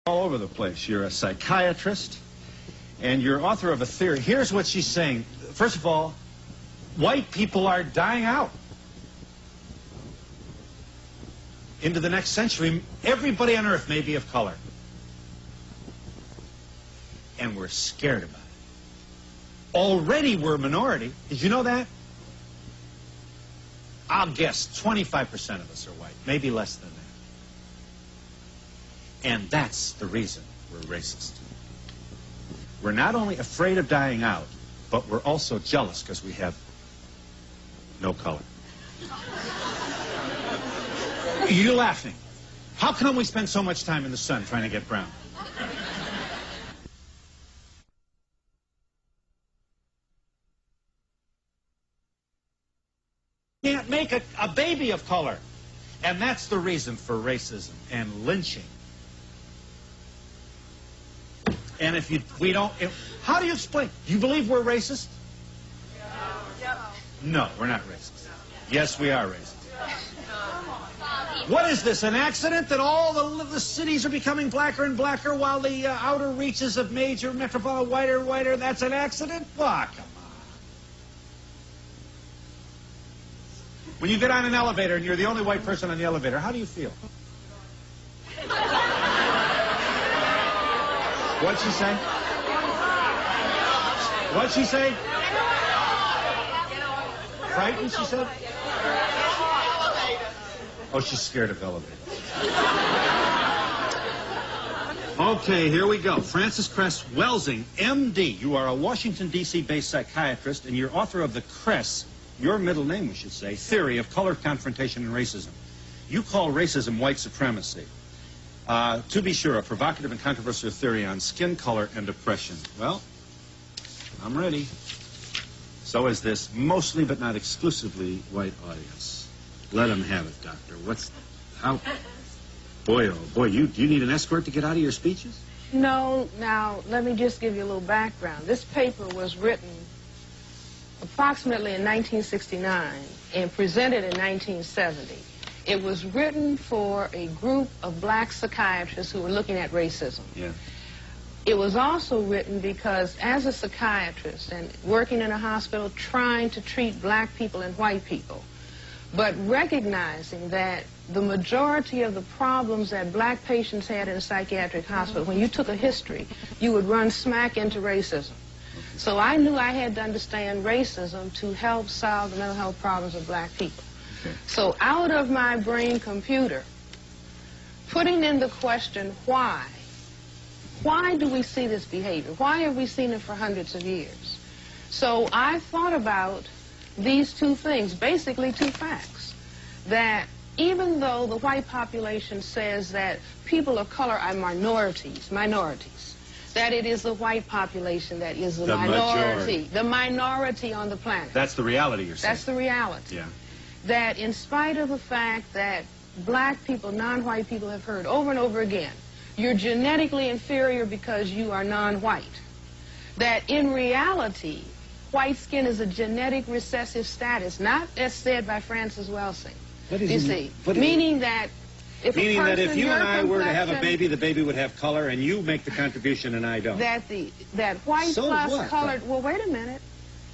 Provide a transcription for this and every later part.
all over the place. You're a psychiatrist, and you're author of a theory. Here's what she's saying. First of all, white people are dying out. Into the next century, everybody on Earth may be of color. And we're scared about it. Already we're a minority. Did you know that? I'll guess 25% of us are white, maybe less than that. And that's the reason we're racist. We're not only afraid of dying out, but we're also jealous because we have no color. You're laughing. How come we spend so much time in the sun trying to get brown? Can't make a baby of color. And that's the reason for racism and lynching. And if how do you explain? Do you believe we're racist? No, we're not racist. Yes, we are racist. What is this, an accident that all the cities are becoming blacker and blacker while the outer reaches of major metropolitan whiter and whiter? That's an accident? Oh, come on. When you get on an elevator and you're the only white person on the elevator, how do you feel? What'd she say? What'd she say? Frightened, she said? Oh, she's scared of elevators. Okay, here we go. Frances Cress Welsing, M.D. You are a Washington, D.C.-based psychiatrist, and you're author of the Cress, your middle name, we should say, theory of color-confrontation and racism. You call racism white supremacy. To be sure, a provocative and controversial theory on skin color and oppression. Well, I'm ready. So is this mostly but not exclusively white audience. Let them have it, Doctor. Boy, oh boy, you need an escort to get out of your speeches? No, now, let me just give you a little background. This paper was written approximately in 1969 and presented in 1970. It was written for a group of black psychiatrists who were looking at racism. Yeah. It was also written because as a psychiatrist and working in a hospital trying to treat black people and white people, but recognizing that the majority of the problems that black patients had in a psychiatric hospital, when you took a history, you would run smack into racism. So I knew I had to understand racism to help solve the mental health problems of black people. So out of my brain computer, putting in the question, why do we see this behavior? Why have we seen it for hundreds of years? So I thought about these two things, basically two facts, that even though the white population says that people of color are minorities, that it is the white population that is the minority on the planet. That's the reality you're saying. That's the reality. Yeah. That in spite of the fact that black people, non-white people have heard over and over again, you're genetically inferior because you are non-white. That in reality, white skin is a genetic recessive status, not as said by Frances Welsing. You see, meaning that if you and I were to have a baby, the baby would have color, and you make the contribution and I don't. That white so plus what? colored. Well, wait a minute.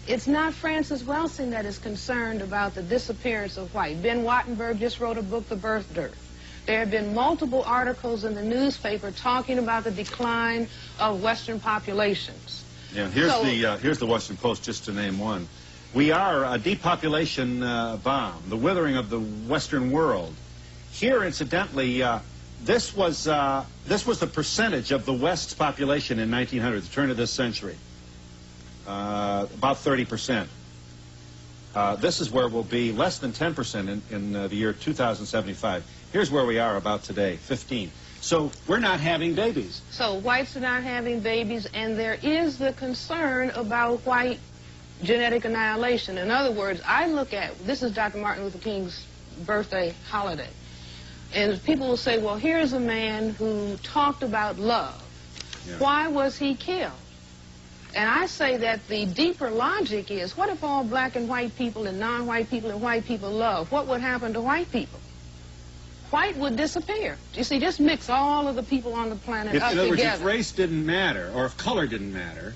It's not Frances Welsing that is concerned about the disappearance of white. Ben Wattenberg just wrote a book, The Birth Dearth. There have been multiple articles in the newspaper talking about the decline of Western populations. Yeah, here's the Washington Post, just to name one. We are a depopulation bomb, the withering of the Western world. Here, incidentally, this was the percentage of the West's population in 1900, the turn of this century. About 30%. This is where we'll be less than 10% in the year 2075. Here's where we are about today, 15. So we're not having babies. So whites are not having babies, and there is the concern about white genetic annihilation. In other words, I look at, this is Dr. Martin Luther King's birthday holiday, and people will say, well, here's a man who talked about love. Yeah. Why was he killed? And I say that the deeper logic is, what if all black and white people and non-white people and white people love? What would happen to white people? white would disappear. You see, just mix all of the people on the planet up In other words, together. if race didn't matter, or if color didn't matter,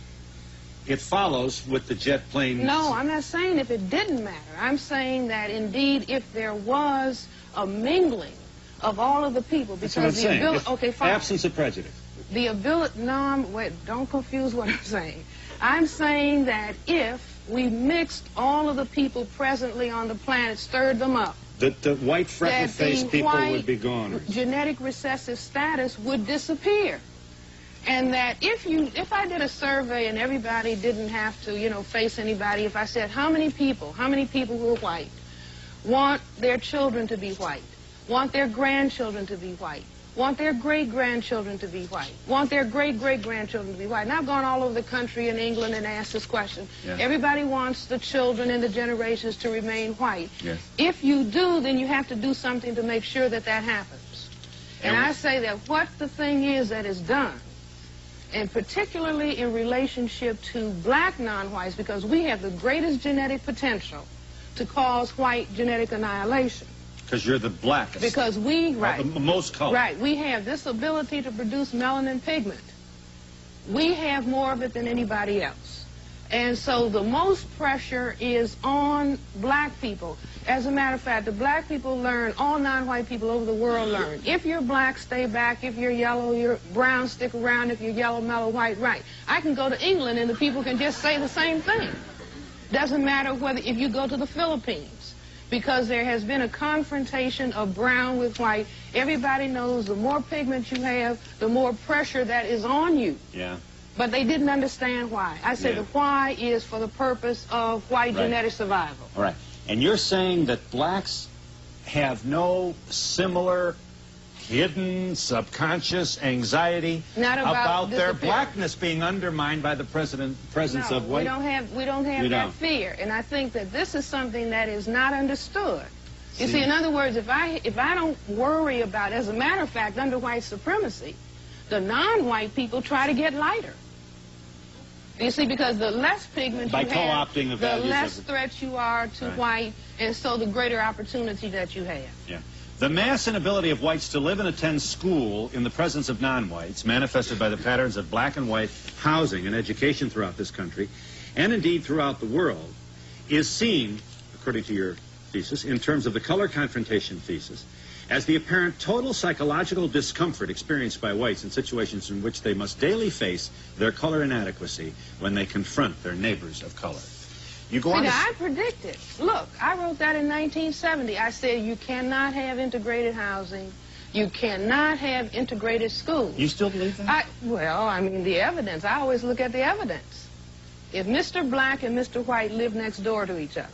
it follows with the jet planes. No, I'm not saying if it didn't matter. I'm saying that indeed if there was a mingling of all of the people, because That's what I'm saying. Okay, fine. Absence of prejudice. The ability, no, wait, don't confuse what I'm saying. I'm saying that if we mixed all of the people presently on the planet, stirred them up, The white freckle-faced people would be gone. Genetic recessive status would disappear. And that if I did a survey and everybody didn't have to, you know, face anybody, if I said how many people who are white want their children to be white, want their grandchildren to be white, want their great-grandchildren to be white, want their great-great-grandchildren to be white. And I've gone all over the country in England and asked this question. Yeah. Everybody wants the children and the generations to remain white. Yes. If you do, then you have to do something to make sure that that happens. And I say that what the thing is that is done, and particularly in relationship to black non-whites, because we have the greatest genetic potential to cause white genetic annihilation. Because you're the blackest. Because we, right. The most color. Right. We have this ability to produce melanin pigment. We have more of it than anybody else. And so the most pressure is on black people. As a matter of fact, the black people learn, all non-white people over the world learn. If you're black, stay back. If you're yellow, you're brown, stick around. If you're yellow, mellow, white, right. I can go to England and the people can just say the same thing. Doesn't matter whether, if you go to the Philippines, because there has been a confrontation of brown with white. Everybody knows the more pigment you have, the more pressure that is on you. Yeah. But they didn't understand why. I said the why is for the purpose of white genetic survival. All right. And you're saying that blacks have no similar hidden, subconscious anxiety about their blackness being undermined by the presence of white? We don't have that fear. And I think that this is something that is not understood. You see, in other words, if I don't worry about, as a matter of fact, under white supremacy, the non-white people try to get lighter. You see, because the less pigment you have, the less threat you are to white, and so the greater opportunity that you have. Yeah. The mass inability of whites to live and attend school in the presence of non-whites, manifested by the patterns of black and white housing and education throughout this country, and indeed throughout the world, is seen, according to your thesis, in terms of the color-confrontation thesis, as the apparent total psychological discomfort experienced by whites in situations in which they must daily face their color inadequacy when they confront their neighbors of color. You go on to... I predicted. Look, I wrote that in 1970. I said you cannot have integrated housing. You cannot have integrated schools. You still believe that? Well, I mean, the evidence. I always look at the evidence. If Mr. Black and Mr. White live next door to each other,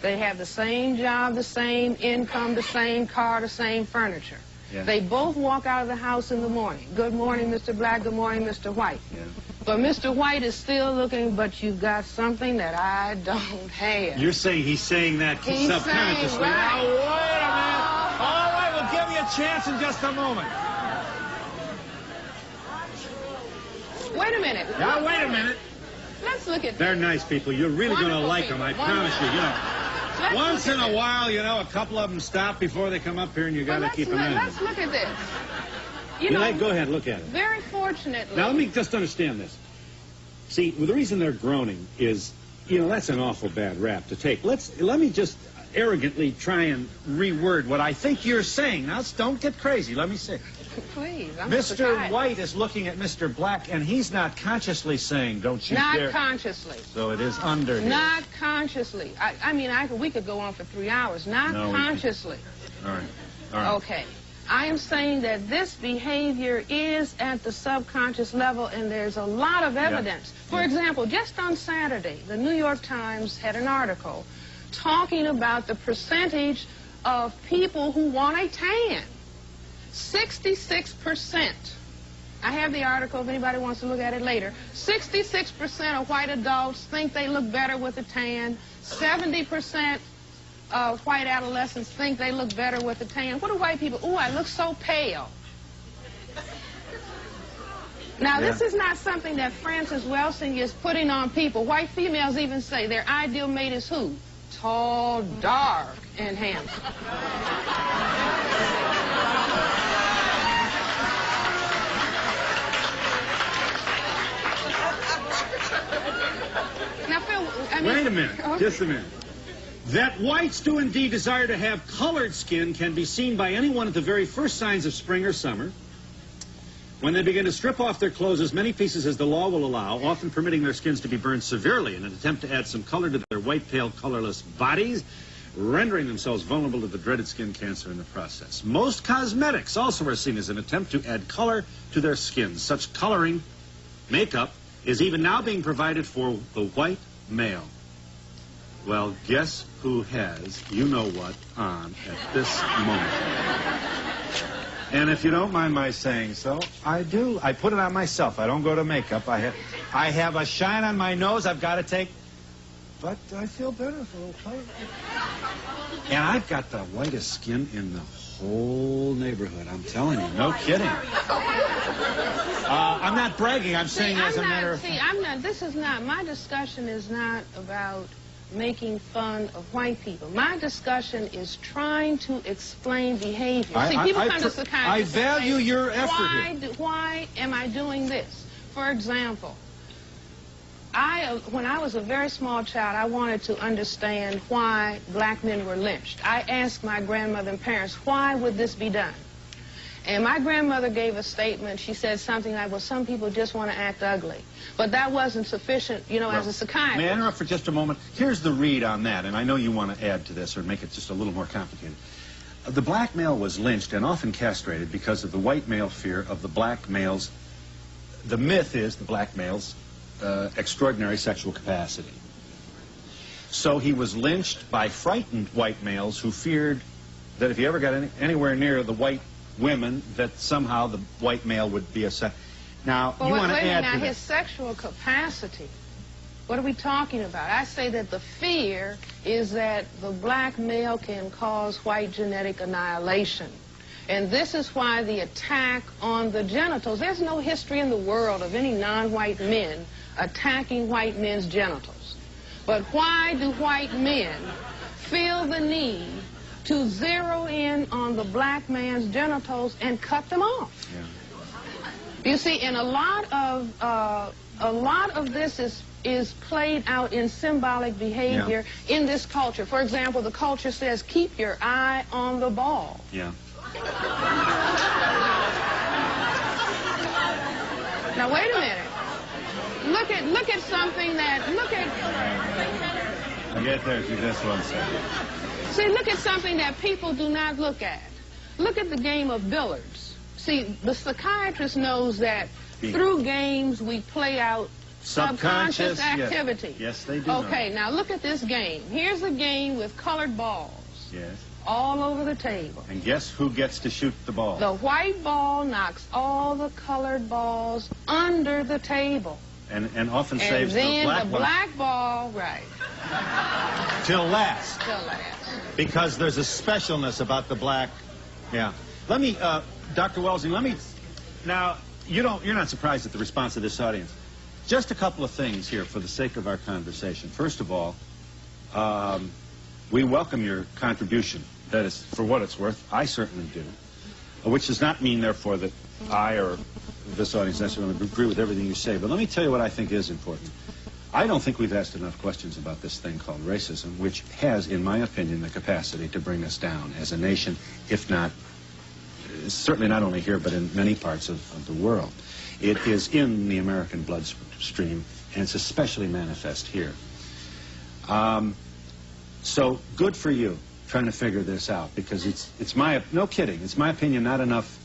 they have the same job, the same income, the same car, the same furniture. Yeah. They both walk out of the house in the morning. Good morning, Mr. Black. Good morning, Mr. White. Yeah. But Mr. White is still looking, but you've got something that I don't have. You're saying he's saying that subconsciously. Saying, right. Now, wait a minute. All right, we'll give you a chance in just a moment. Wait a minute. Now, wait a minute. Let's look at They're nice people. You're really going to like them, I promise you. You know, once in a while, you know, a couple of them stop before they come up here, and you got to keep them in. Let's look at this. You know, go ahead, look at it. Very fortunately. Now, let me just understand this. See, the reason they're groaning is, you know, that's an awful bad rap to take. Let me just arrogantly try and reword what I think you're saying. Now, don't get crazy. Let me see. Please, Mr. White is looking at Mr. Black, and he's not consciously saying, don't you dare. Not consciously. So it is under here. Not consciously. I mean, we could go on for 3 hours. Not consciously. All right. All right. Okay. I am saying that this behavior is at the subconscious level, and there's a lot of evidence. For example, just on Saturday, the New York Times had an article talking about the percentage of people who want a tan. 66%. I have the article if anybody wants to look at it later. 66% of white adults think they look better with a tan. 70% of white adolescents think they look better with a tan. What do white people? Ooh, I look so pale. Now, this is not something that Frances Welsing is putting on people. White females even say their ideal mate is who? Tall, dark, and handsome. I mean, wait a minute, okay. just a minute. That whites do indeed desire to have colored skin can be seen by anyone at the very first signs of spring or summer, when they begin to strip off their clothes as many pieces as the law will allow, often permitting their skins to be burned severely in an attempt to add some color to their white, pale, colorless bodies, rendering themselves vulnerable to the dreaded skin cancer in the process. Most cosmetics also are seen as an attempt to add color to their skins. Such coloring makeup is even now being provided for the white male. Well, guess who has you-know-what on at this moment? And if you don't mind my saying so, I do. I put it on myself. I don't go to makeup. I have a shine on my nose I've got to take. But I feel better for a little color. And I've got the whitest skin in the whole neighborhood. I'm telling you, no kidding. I'm not bragging. I'm saying as a matter of fact. This is not, my discussion is not about making fun of white people. My discussion is trying to explain behavior. People come to psychiatrists. I value your effort here. Why am I doing this? For example, when I was a very small child, I wanted to understand why black men were lynched. I asked my grandmother and parents, why would this be done? And my grandmother gave a statement. She said something like, well, some people just want to act ugly. But that wasn't sufficient, you know, as a psychiatrist. May I interrupt for just a moment? Here's the read on that, and I know you want to add to this or make it just a little more complicated. The black male was lynched and often castrated because of the white male fear of the black male's, the myth is the black male's extraordinary sexual capacity. So he was lynched by frightened white males who feared that if he ever got anywhere near the white women, that somehow the white male would be a Now, you want to add to his sexual capacity, what are we talking about? I say that the fear is that the black male can cause white genetic annihilation. And this is why the attack on the genitals, there's no history in the world of any non-white men attacking white men's genitals. But why do white men feel the need to zero in on the black man's genitals and cut them off? Yeah. You see, and a lot of this is played out in symbolic behavior in this culture. For example, the culture says, keep your eye on the ball. Yeah. Now wait a minute. Look at something that I get there to this one second. See, look at something that people do not look at. Look at the game of billiards. See, the psychiatrist knows that through games we play out subconscious activity. Yes, they do. Okay, now look at this game. Here's a game with colored balls. Yes. All over the table. And guess who gets to shoot the ball? The white ball knocks all the colored balls under the table. And often saves the black one. And then the black ball, right. Till last. Till last. Because there's a specialness about the black. Yeah. Let me, Dr. Welsing, let me, now, you're not surprised at the response of this audience. Just a couple of things here for the sake of our conversation. First of all, we welcome your contribution. That is, for what it's worth, I certainly do. Which does not mean, therefore, that I or this audience necessarily agree with everything you say. But let me tell you what I think is important. I don't think we've asked enough questions about this thing called racism, which has, in my opinion, the capacity to bring us down as a nation, if not, certainly not only here, but in many parts of the world. It is in the American bloodstream, and it's especially manifest here. So good for you trying to figure this out, because it's my, no kidding, it's my opinion not enough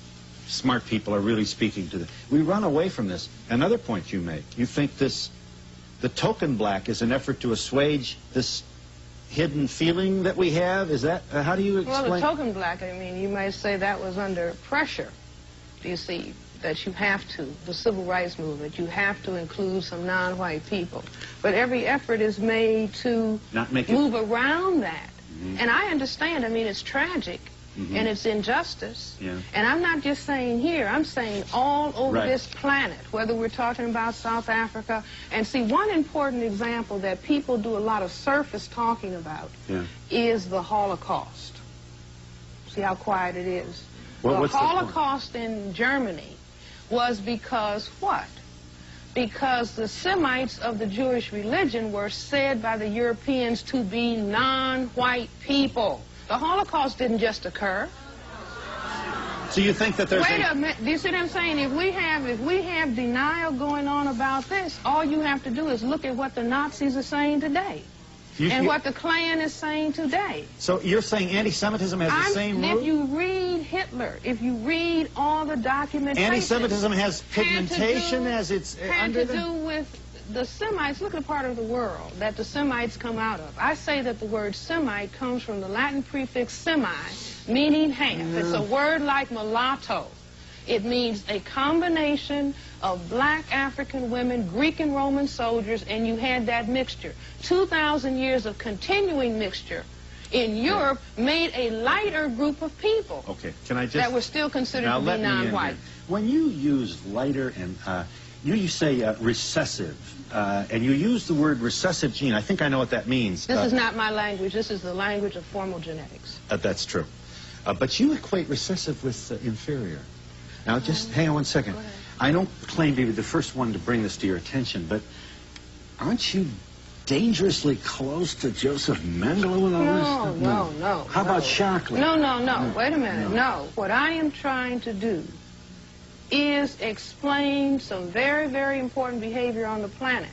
smart people are really speaking to we run away from this. Another point you make, you think the token black is an effort to assuage this hidden feeling that we have? Is that, how do you explain? Well, the token black, I mean, you might say that was under pressure. Do you see? That you have to, the civil rights movement, you have to include some non-white people. But every effort is made to move around that. Mm-hmm. And I understand, I mean, it's tragic, and it's injustice. Yeah. And I'm not just saying here, I'm saying all over this planet, whether we're talking about South Africa. And see, one important example that people do a lot of surface talking about is the Holocaust. See how quiet it is? Well, the Holocaust in Germany was because what? because the Semites of the Jewish religion were said by the Europeans to be non-white people. The Holocaust didn't just occur. So you think that there's Wait a minute. Do you see what I'm saying? If we have denial going on about this, all you have to do is look at what the Nazis are saying today. What the Klan is saying today. So you're saying anti-Semitism has the same root? If you read Hitler, if you read all the documentation... Anti-Semitism has pigmentation as it's under the... Had to do with the Semites. Look at the part of the world that the Semites come out of. I say that the word Semite comes from the Latin prefix semi, meaning half. Yeah. It's a word like mulatto. It means a combination of black African women, Greek and Roman soldiers, and you had that mixture. 2,000 years of continuing mixture in Europe made a lighter group of people. Okay, can I just... that were still considered to be non-white. When you use lighter and... you say recessive, and you use the word recessive gene. I think I know what that means. This is not my language. This is the language of formal genetics. That's true. But you equate recessive with inferior. Now, just hang on one second. I don't claim to be the first one to bring this to your attention, but aren't you dangerously close to Joseph Mengele with all this? No. How about Shockley? No. Wait a minute. No. What I am trying to do is explain some very, very important behavior on the planet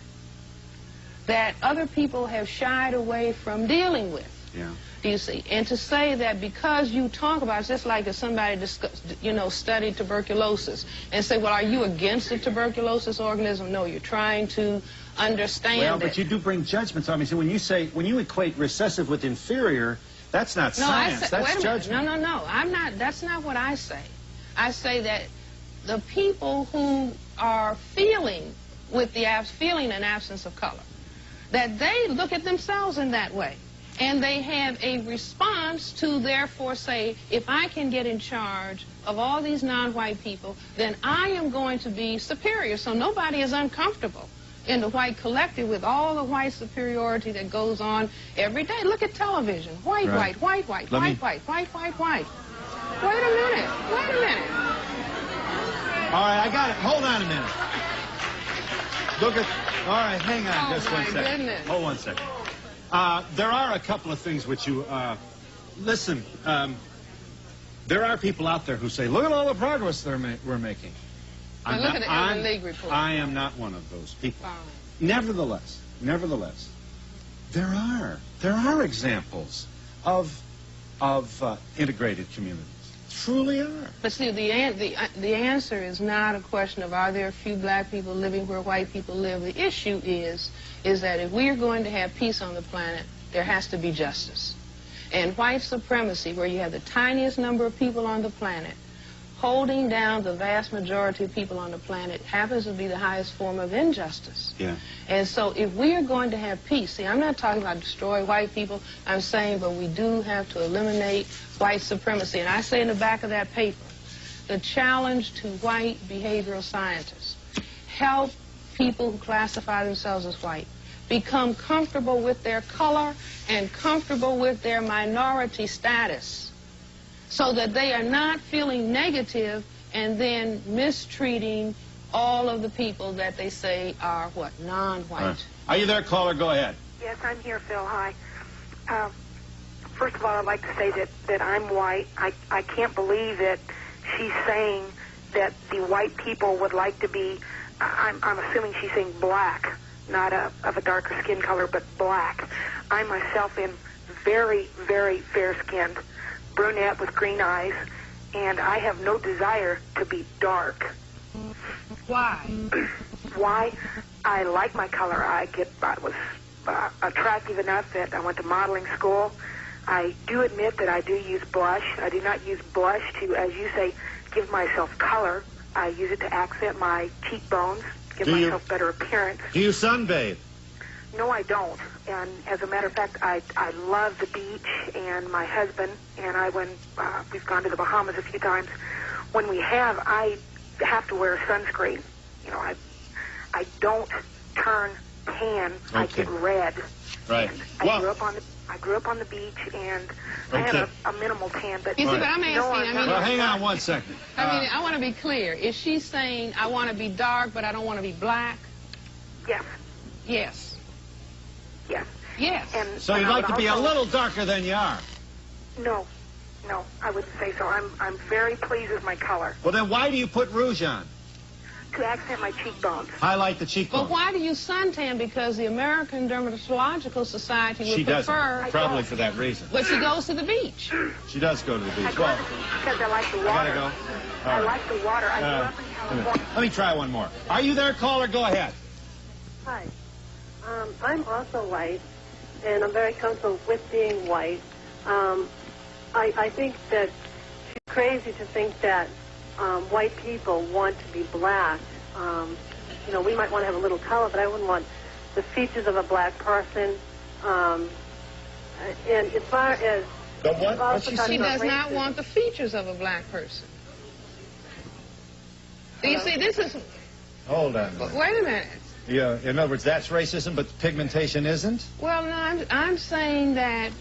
that other people have shied away from dealing with. Yeah. Do you see? And to say that because you talk about it, it's just like if somebody studied tuberculosis and say, well, are you against the tuberculosis organism? No, you're trying to understand Well, but you do bring judgments on me. So when you equate recessive with inferior, that's not science, that's judgment. No, I'm not, that's not what I say. I say that the people who are feeling an absence of color, that they look at themselves in that way. And they have a response to therefore say, if I can get in charge of all these non-white people, then I am going to be superior. So nobody is uncomfortable in the white collective with all the white superiority that goes on every day. Look at television. White. Wait a minute. All right, I got it. Hold on a minute. Look at... All right, hang on just 1 second. Goodness. Hold 1 second. There are a couple of things which you... listen, there are people out there who say, look at all the progress we're making. Look at the Urban League report. I am not one of those people. Nevertheless, there are examples of integrated communities. Truly are. But see, the answer is not a question of are there a few black people living where white people live. The issue is that if we are going to have peace on the planet, there has to be justice. And white supremacy, where you have the tiniest number of people on the planet holding down the vast majority of people on the planet, happens to be the highest form of injustice. Yeah. And so if we are going to have peace, see, I'm not talking about destroy white people, I'm saying, but we do have to eliminate white supremacy. And I say in the back of that paper, the challenge to white behavioral scientists, help people who classify themselves as white become comfortable with their color and comfortable with their minority status, so that they are not feeling negative and then mistreating all of the people that they say are, what, non-white. Right. Are you there, caller? Go ahead. Yes, I'm here, Phil. Hi. First of all, I'd like to say that I'm white. I can't believe that she's saying that the white people would like to be, I'm assuming she's saying black, not of a darker skin color, but black. I myself am very, very fair-skinned, brunette with green eyes, and I have no desire to be dark. Why? Why? I like my color. I was attractive enough that I went to modeling school. I do admit that I do use blush. I do not use blush to, as you say, give myself color. I use it to accent my cheekbones, give myself better appearance. Do you sunbathe? No, I don't. And as a matter of fact, I love the beach, and my husband and I, when we've gone to the Bahamas a few times, when we have, I have to wear sunscreen. You know, I don't turn tan. Okay. I get red. Right. I grew up on the beach, and I had a minimal tan. But you see, but I'm asking. Well, hang on 1 second. I want to be clear. Is she saying I want to be dark, but I don't want to be black? Yes. Yes. Yes. Yes. And So you'd like to be a little darker than you are? No. No, I wouldn't say so. I'm very pleased with my color. Well, then why do you put rouge on? To accent my cheekbones. Highlight the cheekbones. But why do you suntan? Because the American Dermatological Society would She prefer... doesn't, probably for that reason. But she goes to the beach. She does go to the I beach. go Well, to the beach because I like the water. I gotta go. All I right. like the water. I grew up in California. Let me try one more. Are you there, caller? Go ahead. Hi. I'm also white, and I'm very comfortable with being white. I think that it's crazy to think that white people want to be black. You know, we might want to have a little color, but I wouldn't want the features of a black person. And as far as... The what? What's she She saying? does not want the features of a black person. Do you see, this is... Hold on. Wait a minute. Yeah, in other words, that's racism, but pigmentation isn't? Well, no, I'm saying that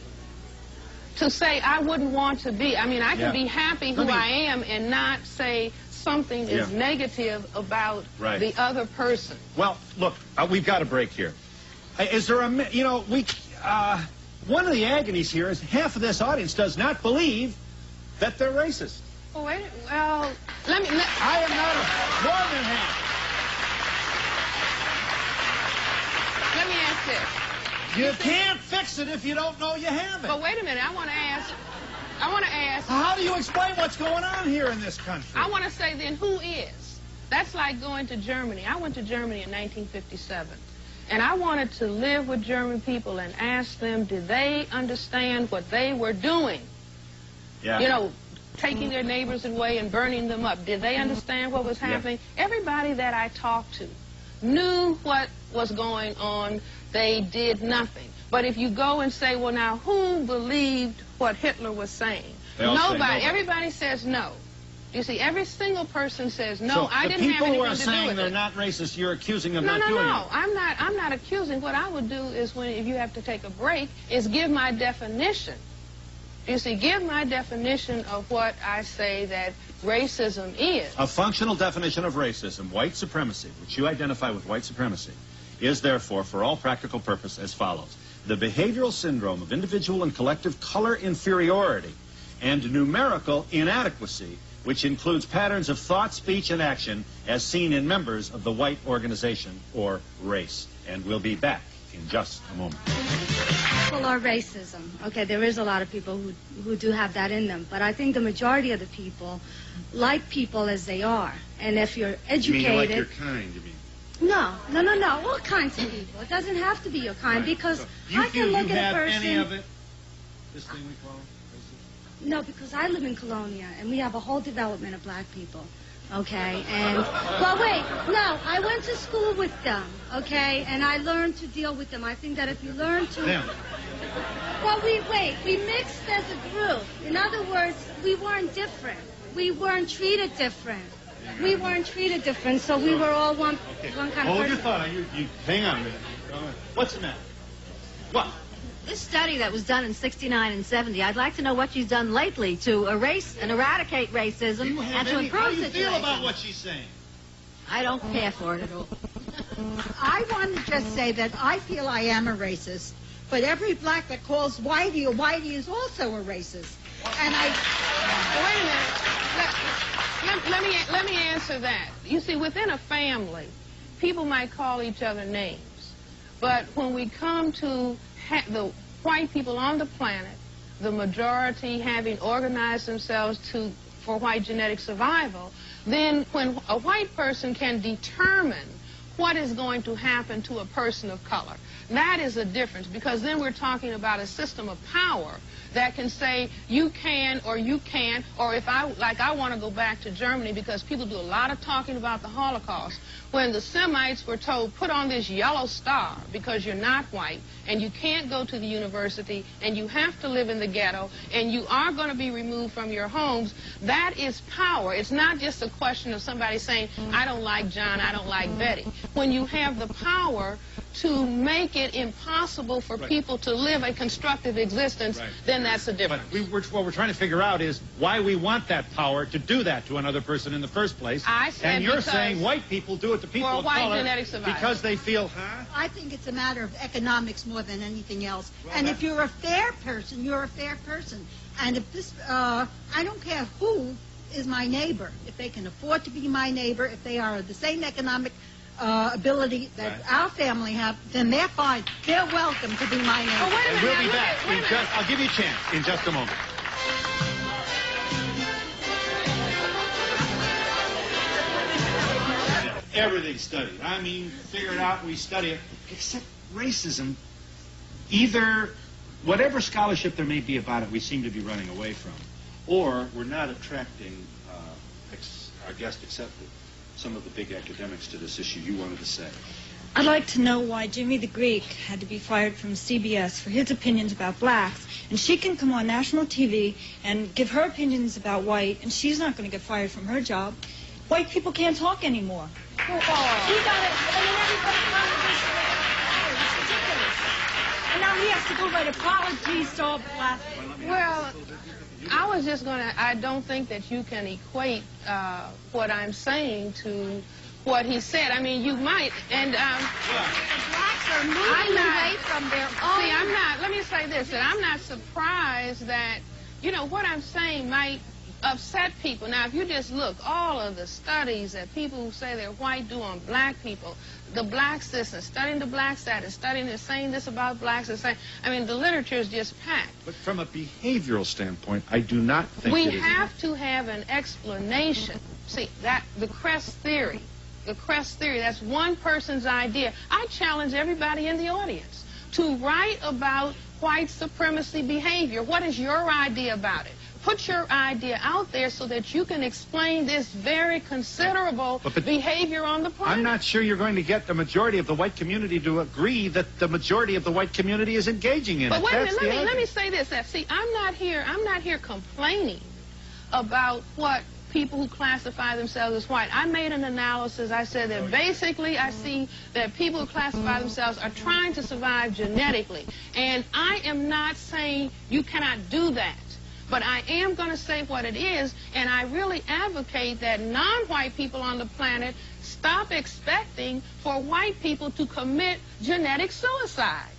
to say I wouldn't want to be, I mean, I can be happy who I am and not say something is negative about the other person. Well, look, we've got a break here. Is there a, you know, one of the agonies here is half of this audience does not believe that they're racist. Oh, wait, well, let me... I am not more than half. Let me ask this. You can't fix it if you don't know you have it. But wait a minute, I want to ask... How do you explain what's going on here in this country? I want to say then, who is? That's like going to Germany. I went to Germany in 1957. And I wanted to live with German people and ask them, did they understand what they were doing? Yeah. You know, taking their neighbors away and burning them up. Did they understand what was happening? Yeah. Everybody that I talked to knew what was going on. They did nothing. But if you go and say, well, now, who believed what Hitler was saying? Nobody. Everybody says no. You see, every single person says, no, so I didn't have anything to do with it. the people who are saying they're not racist, you're accusing them of not doing it. No, I'm not accusing. What I would do is, if you have to take a break, is give my definition. You see, give my definition of what I say that racism is. A functional definition of racism, white supremacy, which you identify with white supremacy, is therefore, for all practical purpose, as follows. The behavioral syndrome of individual and collective color inferiority and numerical inadequacy, which includes patterns of thought, speech, and action as seen in members of the white organization or race. And we'll be back in just a moment. People are racism. Okay, there is a lot of people who do have that in them, but I think the majority of the people like people as they are. And if you're educated... You mean you like your kind, you mean? No. All kinds of people. It doesn't have to be your kind, because so I can look at a person... any of it? This thing we call racism? No, because I live in Colonia, and we have a whole development of black people. Okay, and... Well, wait, no, I went to school with them, okay, and I learned to deal with them. I think that if you learn to... Well, we mixed as a group. In other words, we weren't different. We weren't treated different. We weren't treated different, so we were all one kind of person. Hold your thought. You hang on a minute. What's the matter? What? This study that was done in 69 and 70, I'd like to know what she's done lately to erase and eradicate racism and to improve How do you situations. feel about what she's saying? I don't care for it at all. I want to just say that I feel I am a racist, but every black that calls Whitey a Whitey is also a racist. And Wait a minute. Let me answer that. You see, within a family, people might call each other names. But when we come to the white people on the planet, the majority having organized themselves for white genetic survival, then when a white person can determine what is going to happen to a person of color, that is a difference, because then we're talking about a system of power that can say you can or you can't, or if I want to go back to Germany, because people do a lot of talking about the Holocaust. When the Semites were told, put on this yellow star because you're not white, and you can't go to the university, and you have to live in the ghetto, and you are going to be removed from your homes, that is power. It's not just a question of somebody saying, I don't like John, I don't like Betty. When you have the power to make it impossible for people to live a constructive existence, then that's a difference. But what we're trying to figure out is why we want that power to do that to another person in the first place. I said and you're saying white people do it to people of color because they feel, I think it's a matter of economics more than anything else. Well, and if you're a fair person, you're a fair person. And if this, I don't care who is my neighbor. If they can afford to be my neighbor, if they are the same economic ability that our family have, then they're fine. They're welcome to be my neighbor. Oh, wait a minute. And we'll be back. I'll give you a chance in just a moment. Everything's studied. I mean, figure it out, we study it. Except racism, either whatever scholarship there may be about it, we seem to be running away from, or we're not attracting our guest, except some of the big academics, to this issue. You wanted to say. I'd like to know why Jimmy the Greek had to be fired from CBS for his opinions about blacks, and she can come on national TV and give her opinions about white, and she's not going to get fired from her job. White people can't talk anymore. He got it, and then everybody it's ridiculous. And now he has to go write apologies to all black. Well, I was just going to, I don't think that you can equate what I'm saying to what he said. I mean, you might, and Blacks are moving away from their own. See, let me say this, that I'm not surprised that, you know, what I'm saying might upset people. Now, if you just look, all of the studies that people who say they're white do on black people, the blacks this and studying the blacks that and studying this, saying this about blacks and saying, I mean, the literature is just packed. But from a behavioral standpoint, I do not think we have to have an explanation. See, that the Cress theory, that's one person's idea. I challenge everybody in the audience to write about white supremacy behavior. What is your idea about it? Put your idea out there so that you can explain this very considerable behavior on the planet. I'm not sure you're going to get the majority of the white community to agree that the majority of the white community is engaging in it. But wait a minute, let me say this. See, I'm not here complaining about what people who classify themselves as white. I made an analysis. I said that basically I see that people who classify themselves are trying to survive genetically. And I am not saying you cannot do that. But I am going to say what it is, and I really advocate that non-white people on the planet stop expecting for white people to commit genetic suicide.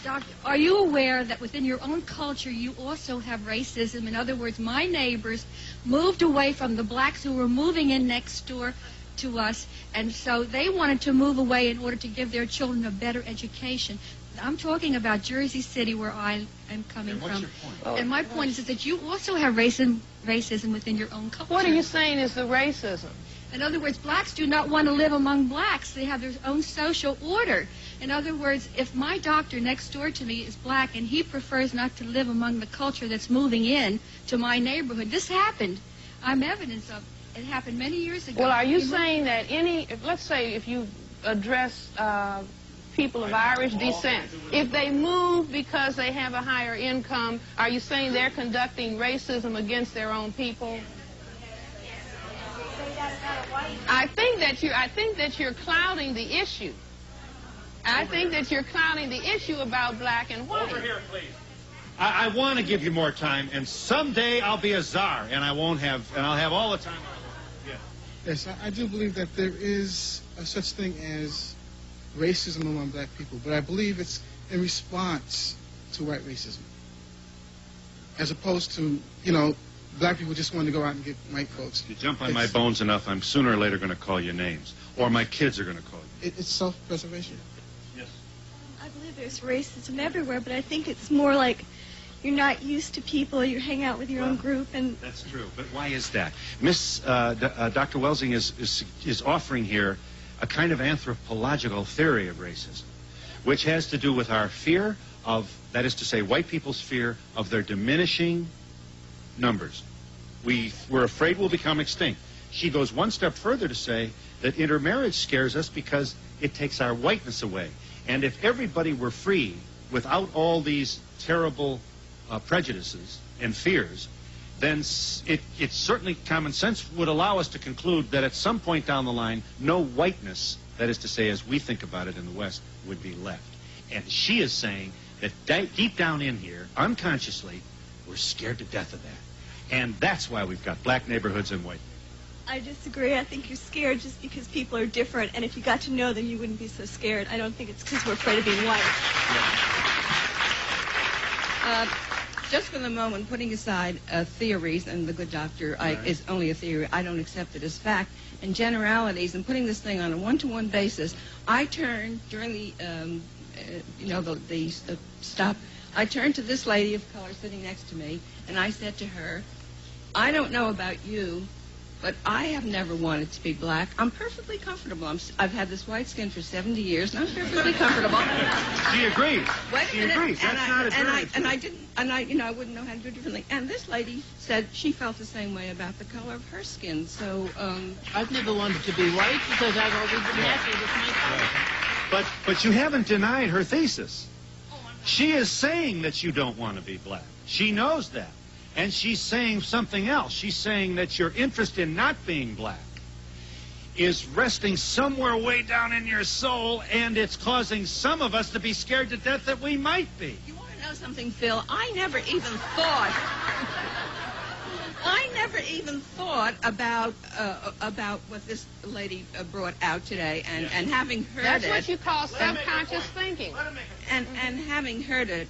Doctor, are you aware that within your own culture you also have racism? In other words, my neighbors moved away from the blacks who were moving in next door to us, and so they wanted to move away in order to give their children a better education. I'm talking about Jersey City, where I am coming from. What's your point? And my point is that you also have racism within your own culture. What are you saying is the racism? In other words, blacks do not want to live among blacks. They have their own social order. In other words, if my doctor next door to me is black and he prefers not to live among the culture that's moving in to my neighborhood, this happened. I'm evidence of it. It happened many years ago. Well, are you saying that let's say if you address people of Irish descent, if they move because they have a higher income, are you saying they're conducting racism against their own people? I think that you're clouding the issue. I think that you're clouding the issue about black and white. Over here, please. I want to give you more time, and someday I'll be a czar, and I'll have all the time. Yeah. Yes, I do believe that there is a such thing as racism among black people, but I believe it's in response to white racism, as opposed to, you know, black people just want to go out and get white folks. If you jump on my bones enough, I'm sooner or later going to call you names, or my kids are going to call you. It's self-preservation. Yes. I believe there's racism everywhere, but I think it's more like you're not used to people, you hang out with your own group, and that's true. But why is that? Dr. Welsing is offering here a kind of anthropological theory of racism, which has to do with our fear of, that is to say, white people's fear of their diminishing numbers. We're afraid we'll become extinct. She goes one step further to say that intermarriage scares us because it takes our whiteness away. And if everybody were free without all these terrible prejudices and fears, then it certainly, common sense would allow us to conclude that at some point down the line, no whiteness that is to say, as we think about it in the West, would be left. And she is saying that deep down in here, unconsciously, we're scared to death of that. And that's why we've got black neighborhoods and white. I disagree. I think you're scared just because people are different, and if you got to know them, you wouldn't be so scared. I don't think it's because we're afraid of being white. Just for the moment, putting aside theories, and the good doctor is only a theory, I don't accept it as fact, and generalities, and putting this thing on a one-to-one basis, I turned during the, the stop, I turned to this lady of color sitting next to me, and I said to her, I don't know about you, but I have never wanted to be black. I'm perfectly comfortable. I've had this white skin for 70 years, and I'm perfectly comfortable. She agrees. Wait a minute. She agrees. That's not a very I wouldn't know how to do it differently. And this lady said she felt the same way about the color of her skin. So, I've never wanted to be white because I've always been happy with my color. But you haven't denied her thesis. She is saying that you don't want to be black. She knows that. And she's saying something else. She's saying that your interest in not being black is resting somewhere way down in your soul, and it's causing some of us to be scared to death that we might be. You want to know something, Phil? I never even thought about what this lady brought out today, and having heard That's it. what you call subconscious thinking. And having heard it,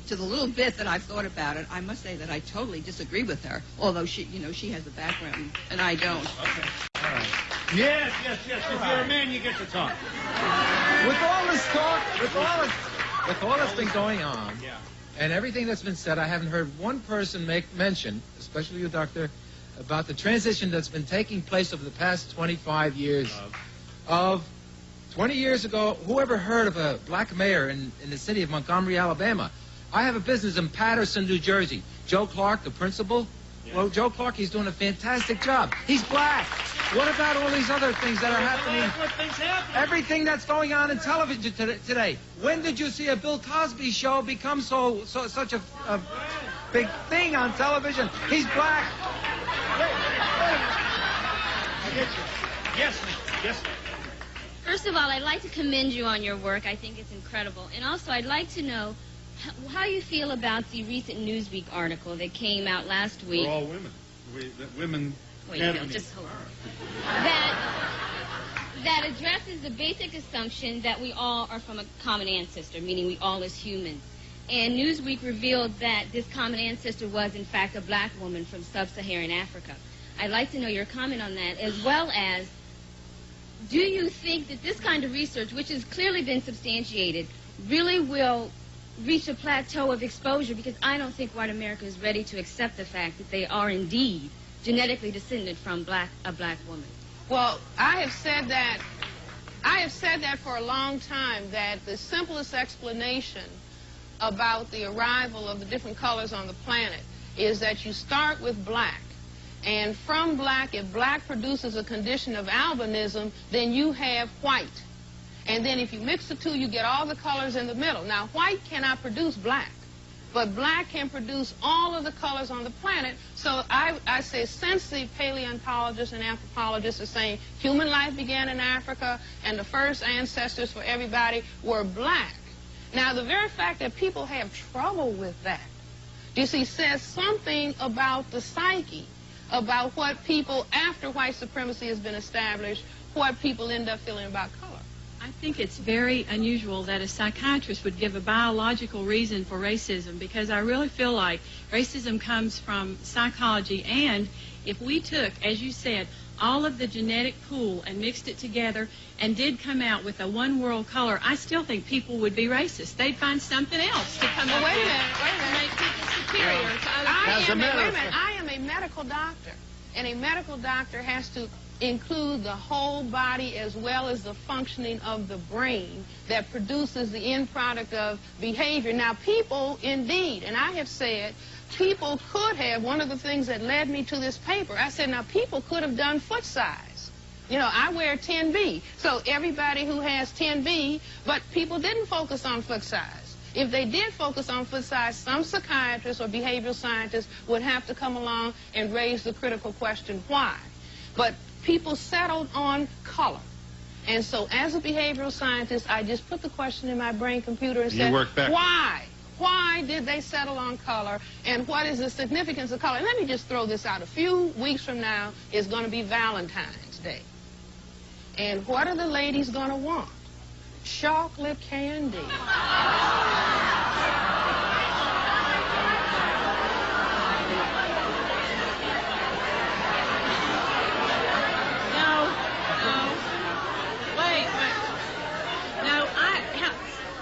to the little bit that I've thought about it, I must say that I totally disagree with her. Although she has a background and I don't. Okay. All right. Yes. If you're a man, you get to talk. With all this talk, with all this thing going on, and everything that's been said, I haven't heard one person make mention, especially you, Doctor, about the transition that's been taking place over the past 25 years. Of 20 years ago, whoever heard of a black mayor in the city of Montgomery, Alabama? I have a business in Patterson, New Jersey. Joe Clark, the principal. Yeah. Well, Joe Clark, he's doing a fantastic job. He's black. What about all these other things that are happening? Everything that's going on in television today. When did you see a Bill Cosby show become such a big thing on television? He's black. I get you. Yes, ma'am. First of all, I'd like to commend you on your work. I think it's incredible. And also, I'd like to know how you feel about the recent Newsweek article that came out last week. We're all women. Women. Wait, Bill, just hold on. That addresses the basic assumption that we all are from a common ancestor, meaning we all as humans. And Newsweek revealed that this common ancestor was, in fact, a black woman from sub-Saharan Africa. I'd like to know your comment on that, as well as, do you think that this kind of research, which has clearly been substantiated, really will reach a plateau of exposure? Because I don't think white America is ready to accept the fact that they are indeed genetically descended from a black woman. Well, I have said that for a long time, that the simplest explanation about the arrival of the different colors on the planet is that you start with black. And from black, if black produces a condition of albinism, then you have white. And then if you mix the two, you get all the colors in the middle. Now, white cannot produce black, but black can produce all of the colors on the planet. So I say, since the paleontologists and anthropologists are saying human life began in Africa and the first ancestors for everybody were black. Now, the very fact that people have trouble with that, you see, says something about the psyche, about what people, after white supremacy has been established, what people end up feeling about color. I think it's very unusual that a psychiatrist would give a biological reason for racism, because I really feel like racism comes from psychology, and if we took, as you said, all of the genetic pool and mixed it together and did come out with a one world color, I still think people would be racist. They'd find something else to come up with to make people superior to other people. I am a medical doctor, and a medical doctor has to include the whole body as well as the functioning of the brain that produces the end product of behavior. Now, people, indeed, and I have said, people could have, one of the things that led me to this paper, I said, now, people could have done foot size. You know, I wear 10B, so everybody who has 10B, but people didn't focus on foot size. If they did focus on foot size, some psychiatrists or behavioral scientists would have to come along and raise the critical question, why? But people settled on color. And so as a behavioral scientist, I just put the question in my brain computer and said, work back. why? Why did they settle on color, and what is the significance of color? And let me just throw this out. A few weeks from now is going to be Valentine's Day. And what are the ladies going to want? Chocolate candy.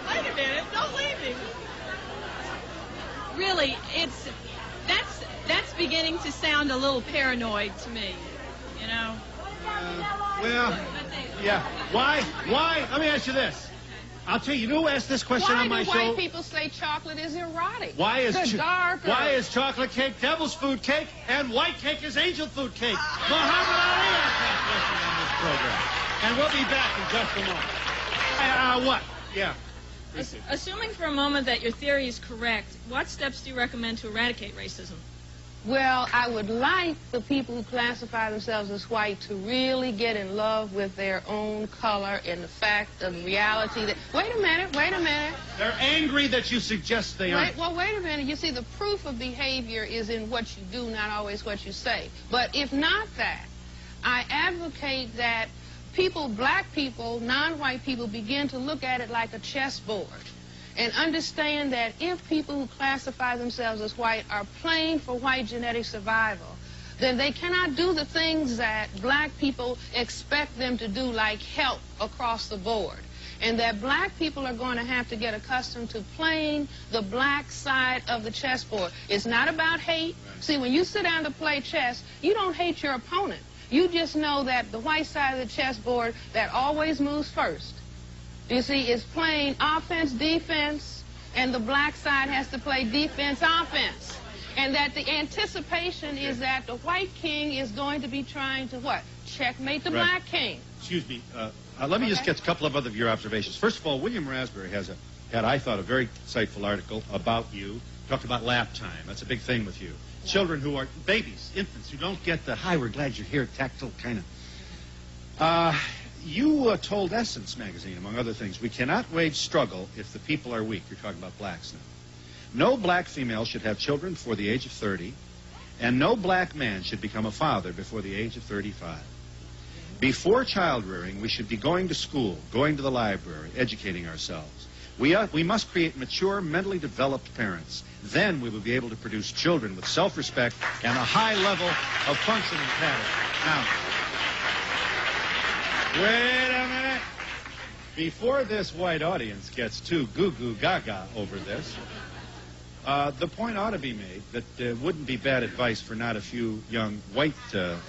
Wait a minute, don't leave me. Really, that's beginning to sound a little paranoid to me, you know. Well, yeah. Why? Let me ask you this. I'll tell you, you know who asked this question on my show? Why do white people say chocolate is erotic? Why is chocolate cake devil's food cake and white cake is angel food cake? Muhammad Ali asked that question on this program. And we'll be back in just a moment. What? Yeah. Assuming for a moment that your theory is correct, what steps do you recommend to eradicate racism? Well, I would like the people who classify themselves as white to really get in love with their own color and the fact of reality that... Wait a minute. They're angry that you suggest they aren't. Well, wait a minute. You see, the proof of behavior is in what you do, not always what you say. But if not that, I advocate that people, black people, non-white people, begin to look at it like a chessboard and understand that if people who classify themselves as white are playing for white genetic survival, then they cannot do the things that black people expect them to do, like help across the board. And that black people are going to have to get accustomed to playing the black side of the chessboard. It's not about hate. See, when you sit down to play chess, you don't hate your opponent. You just know that the white side of the chessboard that always moves first, you see, is playing offense, defense, and the black side has to play defense, offense. And that the anticipation is that the white king is going to be trying to what? Checkmate the black king. Excuse me. Let me just get a couple of other of your observations. First of all, William Raspberry had, I thought, a very insightful article about you. Talked about lap time. That's a big thing with you. Children who are babies, infants, who don't get the, hi, we're glad you're here, tactile kind of. You told Essence magazine, among other things, we cannot wage struggle if the people are weak. You're talking about blacks now. No black female should have children before the age of 30, and no black man should become a father before the age of 35. Before child rearing, we should be going to school, going to the library, educating ourselves. We must create mature, mentally developed parents. Then we will be able to produce children with self-respect and a high level of functioning pattern. Now, wait a minute. Before this white audience gets too goo-goo gaga over this, the point ought to be made that it wouldn't be bad advice for not a few young white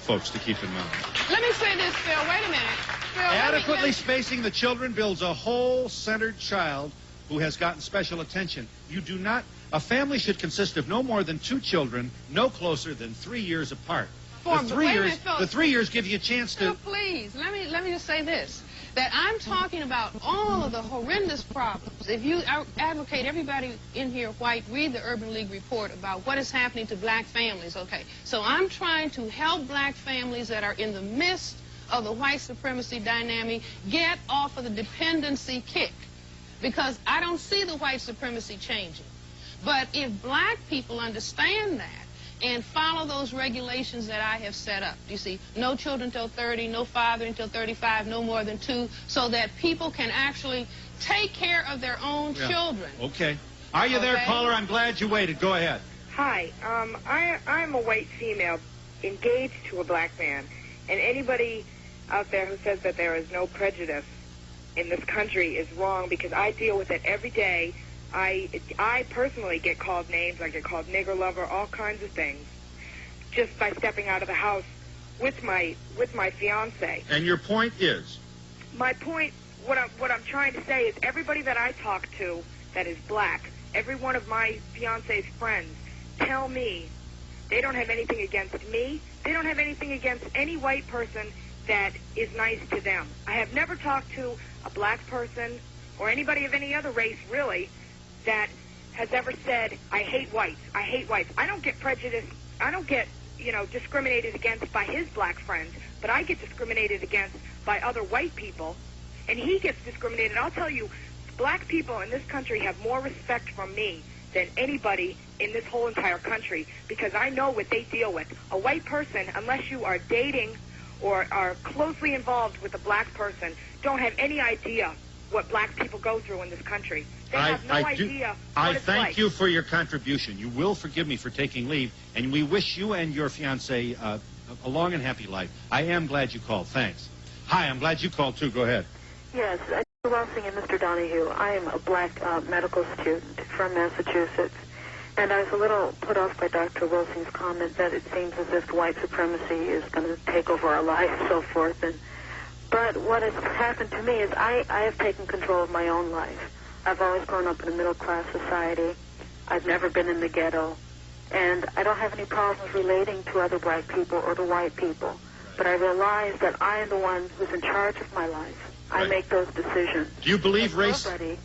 folks to keep in mind. Let me say this, Phil. Wait a minute. Phil, adequately spacing the children builds a whole-centered child who has gotten special attention. You do not... A family should consist of no more than 2 children, no closer than 3 years apart. The 3 years give you a chance to... Phil, please, let me just say this. That I'm talking about all of the horrendous problems. If you advocate everybody in here white, read the Urban League report about what is happening to black families, okay? So I'm trying to help black families that are in the midst of the white supremacy dynamic get off of the dependency kick, because I don't see the white supremacy changing. But if black people understand that and follow those regulations that I have set up, you see, no children until 30, no father until 35, no more than 2, so that people can actually take care of their own children. Okay. Are you there, caller? I'm glad you waited. Go ahead. Hi. I'm a white female engaged to a black man, and anybody out there who says that there is no prejudice in this country is wrong, because I deal with it every day. I personally get called names. I get called nigger lover, all kinds of things, just by stepping out of the house with my fiance. And your point is? My point, what I'm trying to say is, everybody that I talk to that is black, every one of my fiance's friends, tell me they don't have anything against me. They don't have anything against any white person that is nice to them. I have never talked to a black person or anybody of any other race, really, that has ever said, I hate whites. I hate whites. I don't get prejudice. I don't get discriminated against by his black friends, but I get discriminated against by other white people, and he gets discriminated. I'll tell you, black people in this country have more respect from me than anybody in this whole entire country, because I know what they deal with. A white person, unless you are dating or are closely involved with a black person, don't have any idea what black people go through in this country. They have no idea what it's like. I thank you for your contribution. You will forgive me for taking leave, and we wish you and your fiancé a long and happy life. I am glad you called. Thanks. Hi, I'm glad you called, too. Go ahead. Yes, Mr. Welsing and Mr. Donahue, I am a black medical student from Massachusetts, and I was a little put off by Dr. Welsing's comment that it seems as if white supremacy is going to take over our life and so forth. But what has happened to me is I have taken control of my own life. I've always grown up in a middle-class society. I've never been in the ghetto. And I don't have any problems relating to other black people or to white people. But I realize that I am the one who's in charge of my life. Right. I make those decisions. Do you believe race? Nobody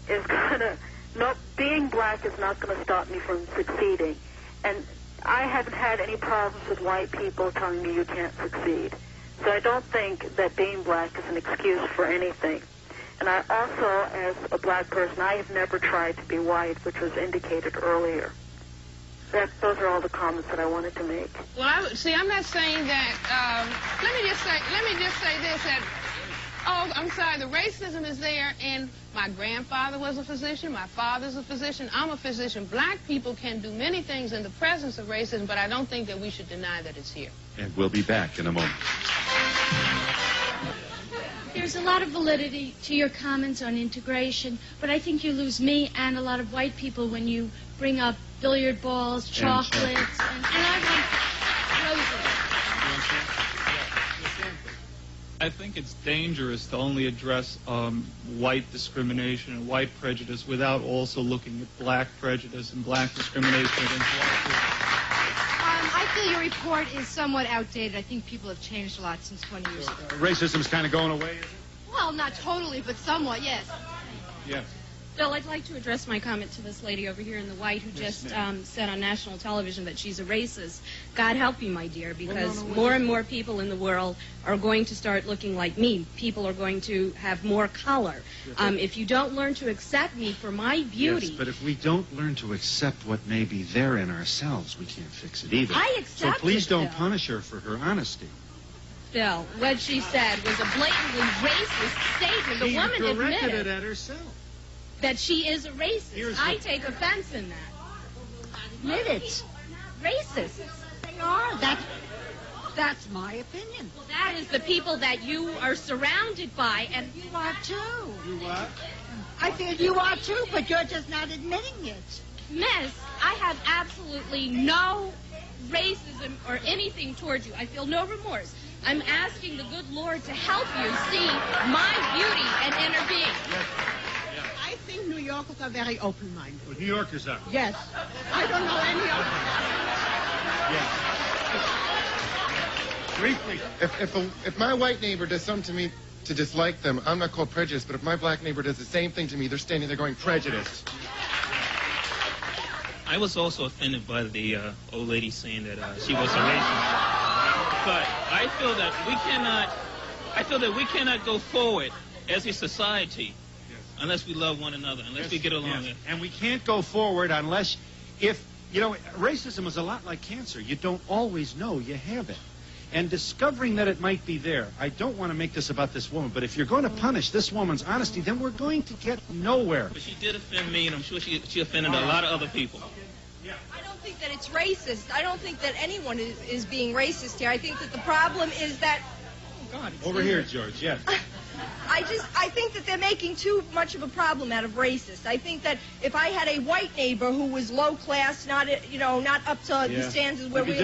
is going to... No, being black is not going to stop me from succeeding. And I haven't had any problems with white people telling me you can't succeed. So I don't think that being black is an excuse for anything. And I also, as a black person, I have never tried to be white, which was indicated earlier. Those are all the comments that I wanted to make. Well, I'm not saying that. Let me just say this. That I'm sorry. The racism is there, and my grandfather was a physician. My father's a physician. I'm a physician. Black people can do many things in the presence of racism, but I don't think that we should deny that it's here. And we'll be back in a moment. There's a lot of validity to your comments on integration, but I think you lose me and a lot of white people when you bring up billiard balls, chocolates, and I want roses. I think it's dangerous to only address white discrimination and white prejudice without also looking at black prejudice and black discrimination against white people. I feel your report is somewhat outdated. I think people have changed a lot since 20 years ago. Racism's kind of going away, is it? Well, not totally, but somewhat, yes. Yes. Bill, I'd like to address my comment to this lady over here in the white who just said on national television that she's a racist. God help you, my dear, because more and more people in the world are going to start looking like me. People are going to have more color. If you don't learn to accept me for my beauty... Yes, but if we don't learn to accept what may be there in ourselves, we can't fix it either. I accept So please don't Bill. punish her for her honesty. Bill, what she said was a blatantly racist statement. The woman She corrected admitted it at herself. that she is a racist. I take offense in that. Admit it. Racist. They are. That's my opinion. Well, that is the people that you are surrounded by, and you are too. You what? I feel you are too, but you're just not admitting it. Miss, I have absolutely no racism or anything towards you. I feel no remorse. I'm asking the good Lord to help you see my beauty and inner being. I think New Yorkers are very open-minded. Well, New Yorkers are. Yes. I don't know any of them. Briefly, if my white neighbor does something to me to dislike them, I'm not called prejudiced, but if my black neighbor does the same thing to me, they're standing there going prejudiced. I was also offended by the old lady saying that she was a racist. But I feel that we cannot go forward as a society unless we love one another, unless we get along. Yes. And we can't go forward unless, racism is a lot like cancer. You don't always know you have it. And discovering that it might be there, I don't want to make this about this woman, but if you're going to punish this woman's honesty, then we're going to get nowhere. But she did offend me, and I'm sure she offended a lot of other people. I don't think that it's racist. I don't think that anyone is being racist here. I think that the problem is that... Oh, God. Over here, George, yes. I think that they're making too much of a problem out of racist. I think that if I had a white neighbor who was low class, not up to the standards where we'd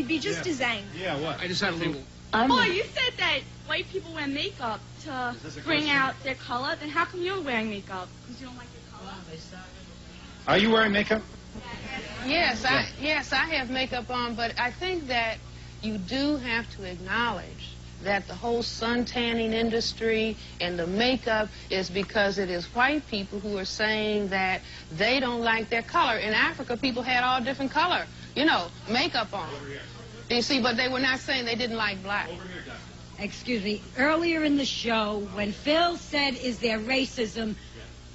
be just as angry. Yeah, what? I just had a little... Oh, you said that white people wear makeup to bring out their color. Then how come you're wearing makeup? Because you don't like your color? Are you wearing makeup? Yes, I have makeup on, but I think that you do have to acknowledge that the whole sun tanning industry and the makeup is because it is white people who are saying that they don't like their color. In Africa, people had all different color, you know, makeup on. You see, but they were not saying they didn't like black. Excuse me, earlier in the show, when Phil said, is there racism,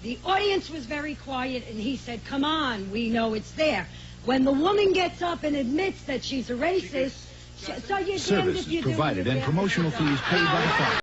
the audience was very quiet, and he said, come on, we know it's there. When the woman gets up and admits that she's a racist, so you're damned if you do. Services provided and promotional fees paid by the father.